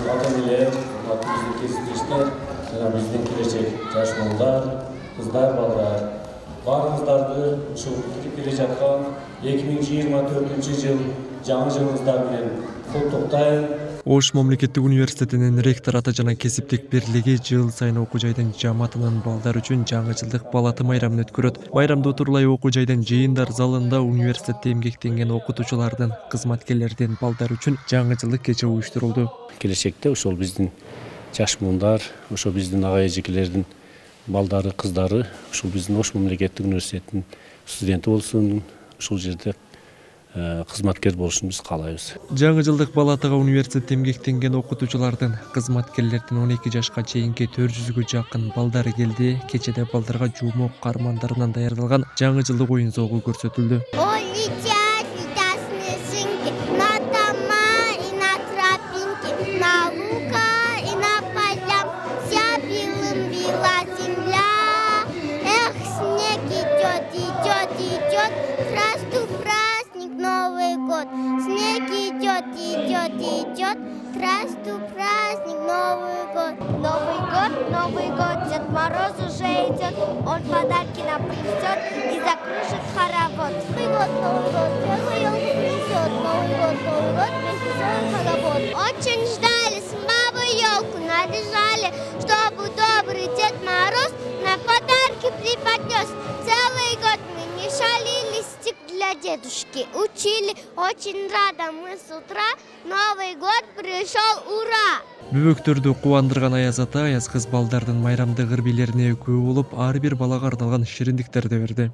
ата-энелер, биздин кесиптештер жана биздин келечек жаш балдар, кыздар, балдар баарыңыздарды ушул бүтүп келе жаткан 2024 жыл жаңы жылыңыздар менен куттуктайм. Ош мамлекеттик университетинин ректор Атажана кесиптик бирлиги жыл сайын окуу жайдын жааматынын балдар үчүн жаңы жылдык балаты майрамын өткөрөт. Майрамды Утурлай окуу жайдын жыйындар залында университетте эмгектенген окутуучулардын, кызматкерлердин балдар үчүн жаңы жылдык кече уюштурулду. Келечекте ошол биздин жаш муундар, ошо биздин ага эжекелердин балдары, кыздары ушул биздин Ош мамлекеттик университетинин студенти болсун, ушул жерде кызматкер болушун биз каалайбыз. Жаңы жылдык балатага университетте эмгектенген окутуучулардын, кызматкерлердин 12 жашка чейинки 400гө жакын балдары келди. Кечеде балдарга жумок каармандарынан даярдалган жаңы жылдык оюн зоогу көрсөтүлдү. Снег идет, идет, идет, здравствуй, праздник, Новый год. Новый год, Дед Мороз уже идет, он подарки нам принесет и закружит хоровод. Новый год, первый елку принесет, Новый год, веселый хоровод. Очень ждали с бабой елку, наряжали, чтобы добрый Дед Мороз нам подарки преподнес. Целый год мы не шалили, стих для дедушки учили, очень рада мы с утра, Новый год пришел, ура! Бөбөктөрдү кубандырган аяз ата, аяз кыз балдардын майрамдык ырбилерине өкүү болуп, ар бир балага арналган шириндиктерди берди.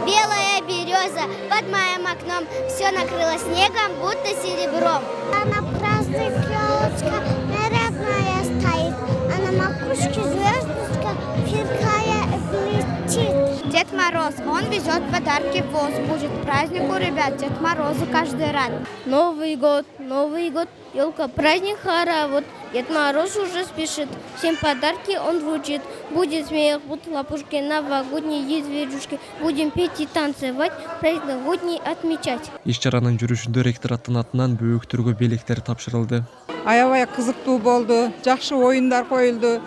Белая береза под моим окном, все накрыло снегом, будто серебром. На праздник елочка нарядная стоит, а на макушке звездочка фиркая летит. Дед Мороз, он везет подарки в воз, будет праздник у ребят, Дед Морозу каждый рад. Новый год, елка, праздник хоровод, Дед Мороз уже спешит, всем подарки он вручит. Будет смех, будут лапушки, новогодние зверюшки, будем петь и танцевать, праздник новогодний отмечать. Иш-чаранын жүрүшүндө ректораттын атынан бөбөктөргө белектер тапшырылды. Аябай кызыктуу болду, жакшы оюндар коюлду,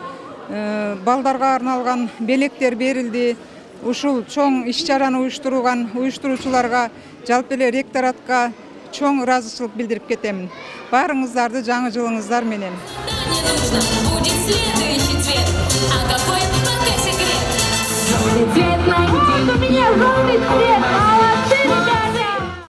балдарга арналган белектер берилди. Ушул чоң иш-чараны уюштуруучуларга, жалпы эле ректоратка чоң ыраазычылык билдирип кетемин. Баарыңыздарды жаңы жылыңыздар менен. Цвет, найди у меня желтый цвет.